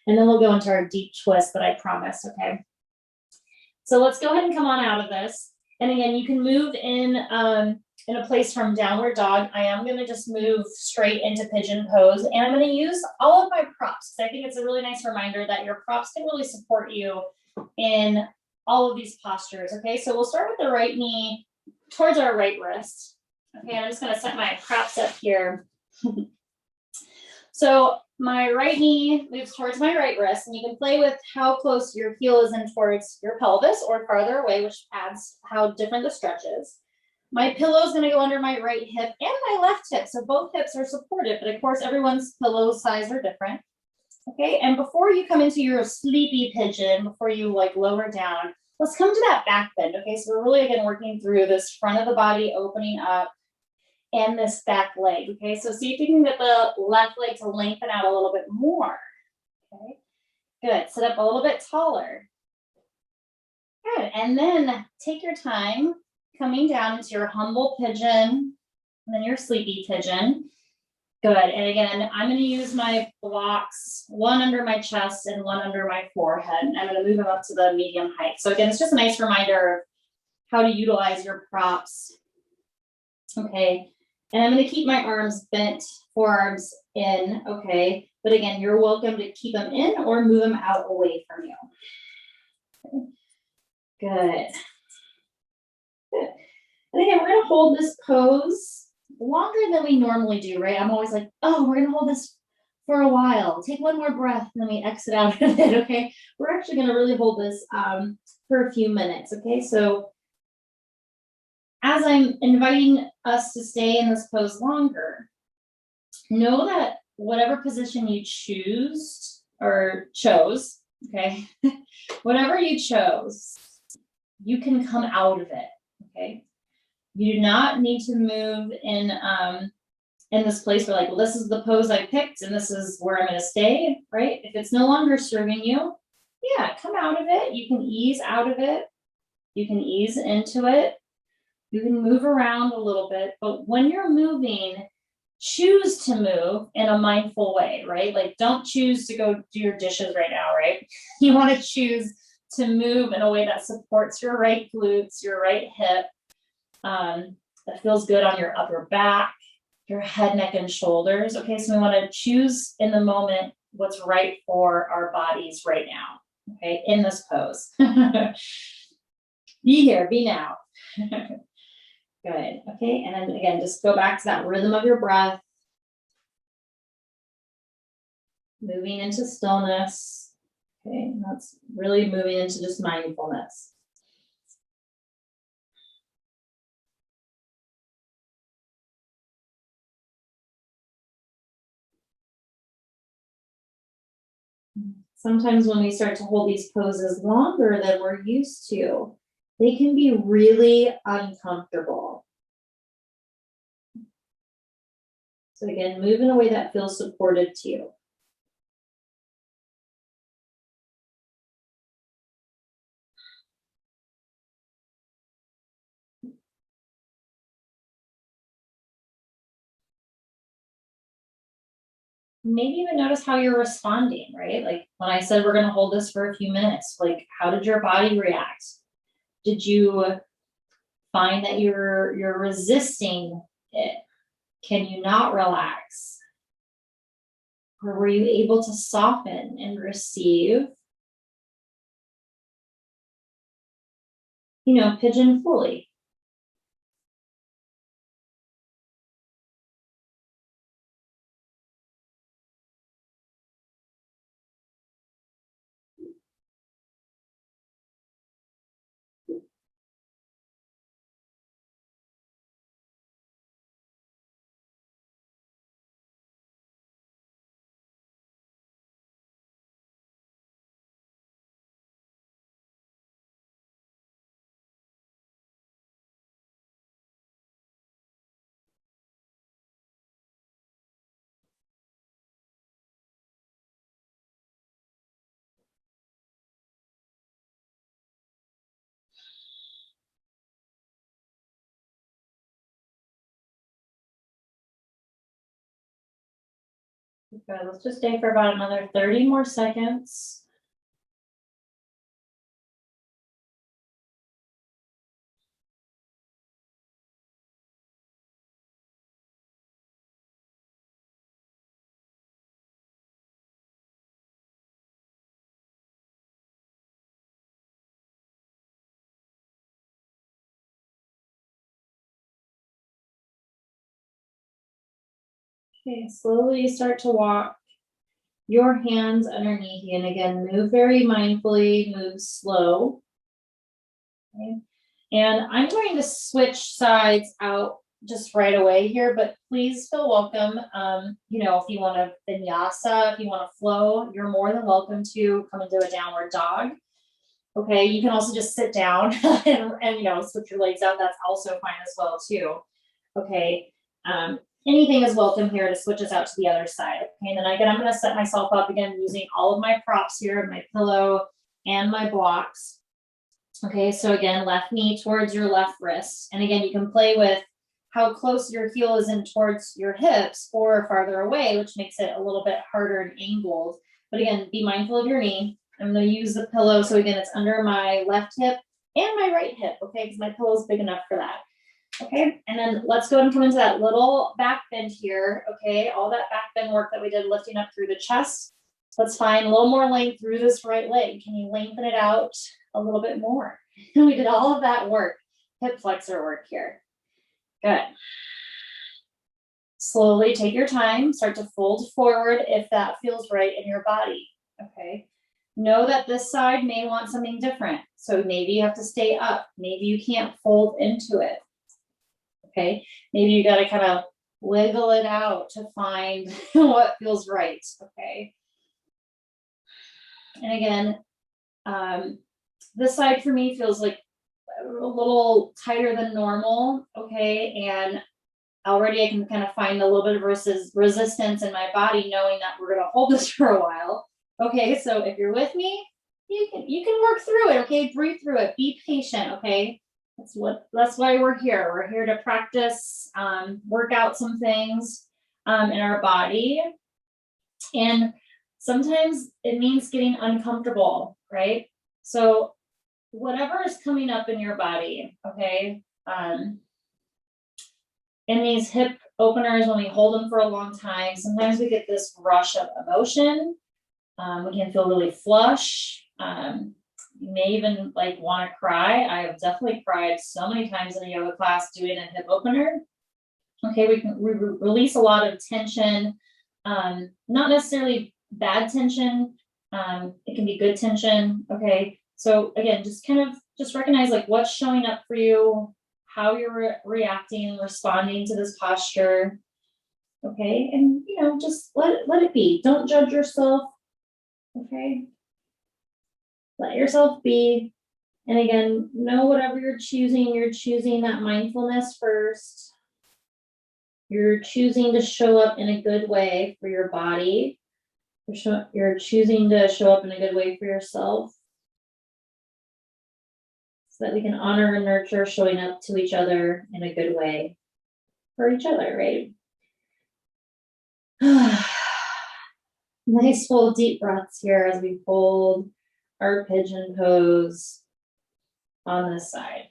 and then we'll go into our deep twist that I promised. Okay, so let's go ahead and come on out of this. And again, you can move in a place from downward dog. I am going to just move straight into pigeon pose, and I'm going to use all of my props. I think it's a really nice reminder that your props can really support you in all of these postures. Okay, so we'll start with the right knee towards our right wrist. Okay, I'm just going to set my props up here. So my right knee moves towards my right wrist, and you can play with how close your heel is in towards your pelvis or farther away, which adds how different the stretch is. My pillow is going to go under my right hip and my left hip, so both hips are supported, but of course everyone's pillow size are different. Okay, and before you come into your sleepy pigeon, before you like lower down, let's come to that back bend. Okay, so we're really again working through this front of the body opening up and this back leg. Okay, so see if you can get the left leg to lengthen out a little bit more. Okay, good. Sit up a little bit taller. Good, and then take your time coming down into your humble pigeon and then your sleepy pigeon. Good, and again, I'm going to use my blocks, one under my chest and one under my forehead. And I'm going to move them up to the medium height. So again, it's just a nice reminder of how to utilize your props. Okay, and I'm going to keep my arms bent, forearms in, okay? But again, you're welcome to keep them in or move them out away from you. Okay. Good. Good. And again, we're going to hold this pose longer than we normally do, right? I'm always like, oh, we're going to hold this for a while. Take one more breath, and then we exit out of it, okay? We're actually going to really hold this for a few minutes, okay? So as I'm inviting us to stay in this pose longer, know that whatever position you choose or chose, okay, whatever you chose, you can come out of it, okay? You do not need to move in this place where like, well, this is the pose I picked and this is where I'm going to stay, right? If it's no longer serving you, yeah, come out of it. You can ease out of it. You can ease into it. You can move around a little bit, but when you're moving, choose to move in a mindful way, right? Like don't choose to go do your dishes right now, right? You want to choose to move in a way that supports your right glutes, your right hip, that feels good on your upper back, your head, neck, and shoulders. Okay, so we want to choose in the moment what's right for our bodies right now, okay, in this pose. Be here, be now. Good, okay, and then again, just go back to that rhythm of your breath. Moving into stillness. Okay, that's really moving into just mindfulness. Sometimes when we start to hold these poses longer than we're used to, they can be really uncomfortable. So again, move in a way that feels supportive to you. Maybe even notice how you're responding, right? Like when I said we're going to hold this for a few minutes, like how did your body react? Did you find that you're resisting it? Can you not relax? Or were you able to soften and receive? Pigeon fully. Good. Let's just stay for about another 30 more seconds. Okay, slowly start to walk your hands underneath you. And again, move very mindfully, move slow. Okay. And I'm going to switch sides out just right away here, but please feel welcome. You know, if you want to vinyasa, if you want to flow, you're more than welcome to come into a downward dog. Okay, you can also just sit down and you know, switch your legs out. That's also fine as well too. Okay, anything is welcome here to switch us out to the other side. Okay, and then again, I'm going to set myself up again using all of my props here, my pillow and my blocks. Okay, so again, left knee towards your left wrist. And again, you can play with how close your heel is in towards your hips or farther away, which makes it a little bit harder and angled. But again, be mindful of your knee. I'm going to use the pillow. So again, it's under my left hip and my right hip, okay, because my pillow is big enough for that. Okay, and then let's go and come into that little back bend here. Okay, all that back bend work that we did lifting up through the chest. Let's find a little more length through this right leg. Can you lengthen it out a little bit more? We did all of that work, hip flexor work here. Good. Slowly take your time, start to fold forward if that feels right in your body, okay? Know that this side may want something different. So maybe you have to stay up. Maybe you can't fold into it, okay? Maybe you gotta kind of wiggle it out to find what feels right, okay? And again, this side for me feels like a little tighter than normal, okay? And already I can kind of find a little bit of resistance in my body knowing that we're gonna hold this for a while. Okay, so if you're with me, you can work through it, okay? Breathe through it, be patient, okay? That's why we're here. We're here to practice, work out some things in our body. And sometimes it means getting uncomfortable, right? So whatever is coming up in your body, okay? In these hip openers, when we hold them for a long time, sometimes we get this rush of emotion. We can feel really flush. You may even like want to cry. I have definitely cried so many times in a yoga class doing a hip opener. Okay, we can release a lot of tension, not necessarily bad tension. It can be good tension. Okay, so again, just recognize like what's showing up for you, how you're reacting, responding to this posture. Okay, and you know, just let it be. Don't judge yourself. Okay, let yourself be. And again, know whatever you're choosing that mindfulness first. You're choosing to show up in a good way for your body. You're choosing to show up in a good way for yourself, so that we can honor and nurture showing up to each other in a good way for each other, right? Nice full deep breaths here as we fold our pigeon pose on this side.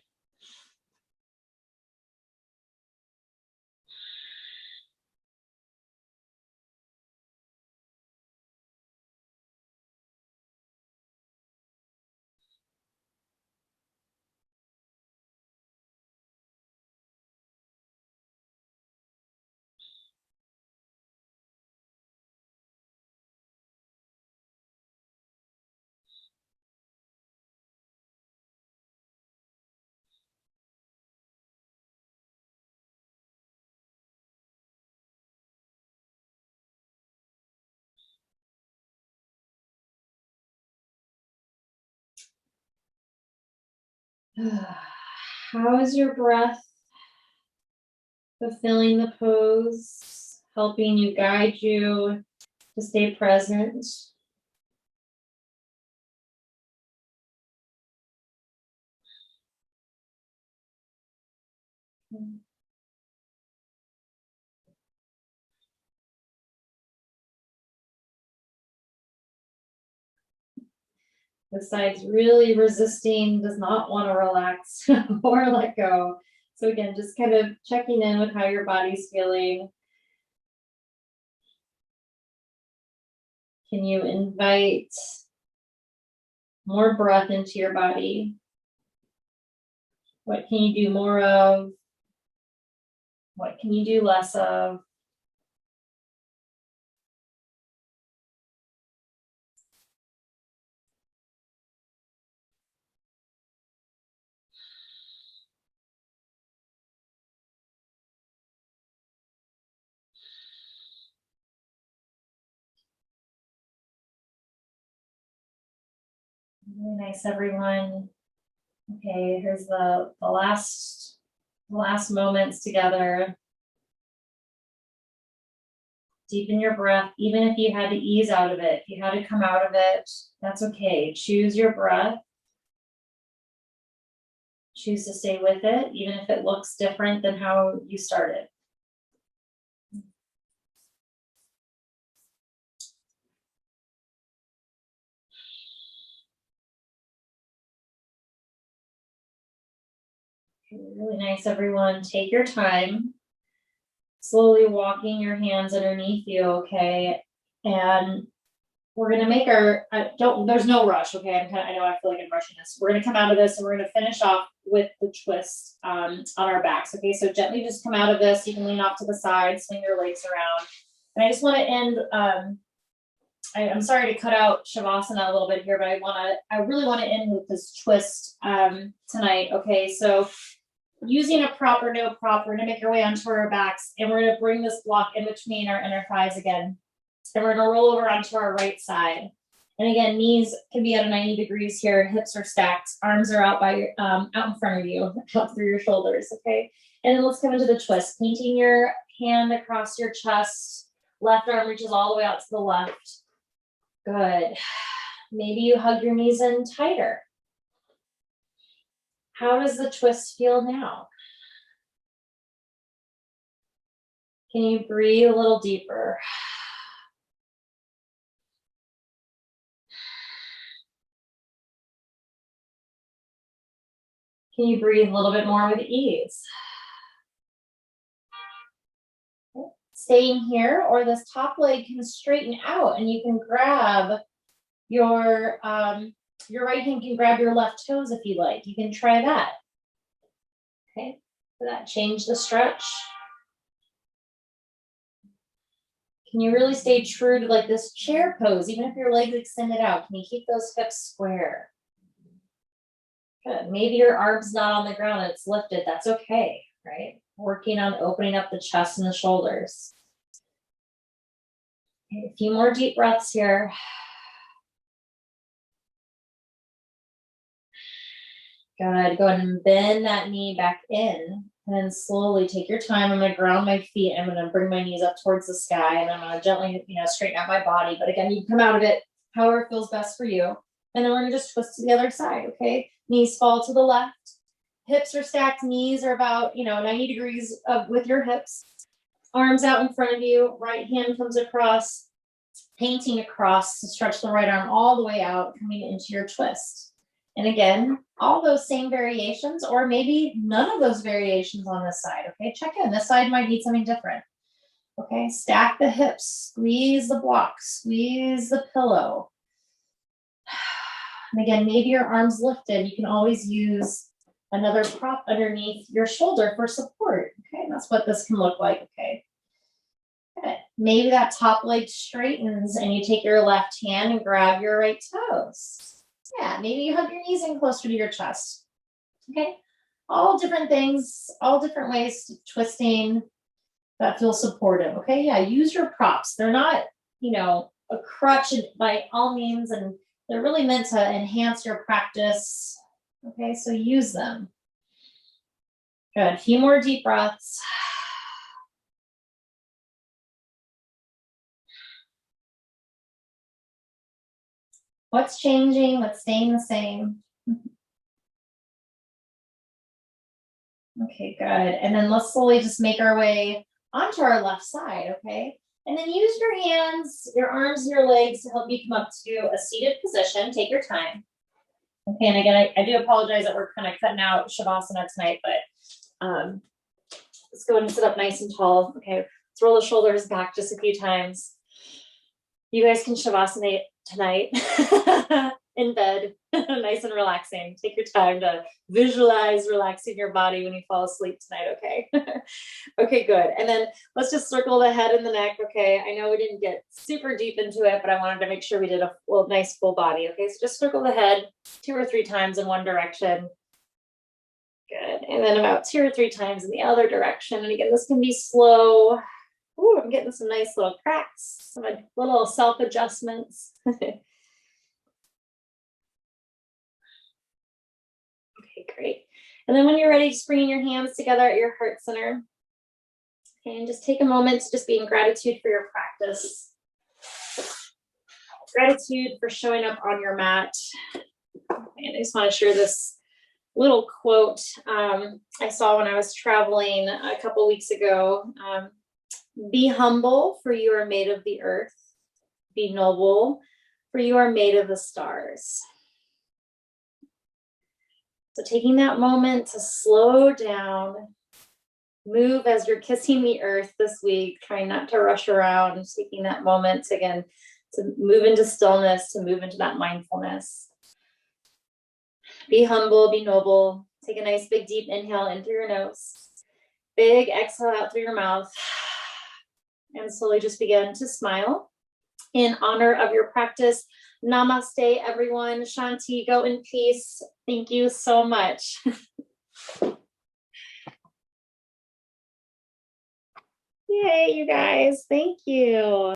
How is your breath fulfilling the pose, helping you, guide you to stay present? This side's really resisting, does not want to relax or let go. So again, just kind of checking in with how your body's feeling. Can you invite more breath into your body? What can you do more of? What can you do less of? Really nice, everyone. Okay, here's the last moments together. Deepen your breath, even if you had to ease out of it, if you had to come out of it, that's okay. Choose your breath. Choose to stay with it, even if it looks different than how you started. Really nice, everyone. Take your time. Slowly walking your hands underneath you, okay? And we're gonna make our, there's no rush, okay? I know I feel like I'm rushing this. We're gonna come out of this and we're gonna finish off with the twist on our backs, okay? So gently just come out of this. You can lean off to the side, swing your legs around. And I just wanna end, I'm sorry to cut out Shavasana a little bit here, but I really wanna end with this twist tonight, okay? So using a prop or no prop, we're gonna make our way onto our backs and we're gonna bring this block in between our inner thighs again. And we're gonna roll over onto our right side. And again, knees can be at 90 degrees here, hips are stacked, arms are out out in front of you, up through your shoulders, okay? And then let's come into the twist, painting your hand across your chest, left arm reaches all the way out to the left. Good. Maybe you hug your knees in tighter. How does the twist feel now? Can you breathe a little deeper? Can you breathe a little bit more with ease? Okay. Staying here, or this top leg can straighten out and you can grab your right hand can grab your left toes if you like. You can try that. Okay, so that change the stretch. Can you really stay true to like this chair pose, even if your legs extended out? Can you keep those hips square? Good. Maybe your arm's not on the ground and it's lifted. That's okay, right? Working on opening up the chest and the shoulders. Okay, a few more deep breaths here. Good. Go ahead and bend that knee back in. And then slowly take your time. I'm going to ground my feet. I'm going to bring my knees up towards the sky. And I'm going to gently, straighten out my body. But again, you can come out of it however feels best for you. And then we're going to just twist to the other side, okay? Knees fall to the left. Hips are stacked. Knees are about, 90 degrees with your hips. Arms out in front of you. Right hand comes across, painting across to stretch the right arm all the way out, coming into your twist. And again, all those same variations, or maybe none of those variations on this side, okay? Check in, this side might need something different. Okay, stack the hips, squeeze the block, squeeze the pillow. And again, maybe your arms lifted. You can always use another prop underneath your shoulder for support, okay? That's what this can look like, okay? Good. Maybe that top leg straightens and you take your left hand and grab your right toes. Yeah, maybe you hug your knees in closer to your chest. Okay, all different things, all different ways of twisting that feel supportive. Okay, yeah, use your props. They're not, a crutch by all means, and they're really meant to enhance your practice. Okay, so use them. Good, a few more deep breaths. What's changing? What's staying the same? Okay, good. And then let's slowly just make our way onto our left side, okay? And then use your hands, your arms, and your legs to help you come up to a seated position. Take your time. Okay, and again, I do apologize that we're kind of cutting out Shavasana tonight, but let's go and sit up nice and tall. Okay, let's roll the shoulders back just a few times. You guys can Shavasana tonight in bed, nice and relaxing. Take your time to visualize relaxing your body when you fall asleep tonight, okay? Okay, good. And then let's just circle the head and the neck, okay? I know we didn't get super deep into it, but I wanted to make sure we did a nice full body, okay? So just circle the head 2 or 3 times in one direction. Good. And then about 2 or 3 times in the other direction. And again, this can be slow. Ooh, I'm getting some nice little cracks, some little self-adjustments. Okay, great. And then when you're ready, just bringing your hands together at your heart center. Okay, and just take a moment to just be in gratitude for your practice. Gratitude for showing up on your mat. And I just want to share this little quote I saw when I was traveling a couple weeks ago. Be humble, for you are made of the earth. Be noble, for you are made of the stars. So taking that moment to slow down, move as you're kissing the earth this week, trying not to rush around, taking that moment again to move into stillness, to move into that mindfulness. Be humble, be noble. Take a nice big deep inhale in through your nose. Big exhale out through your mouth. And slowly just begin to smile in honor of your practice. Namaste, everyone. Shanti, go in peace. Thank you so much. Yay, you guys. Thank you.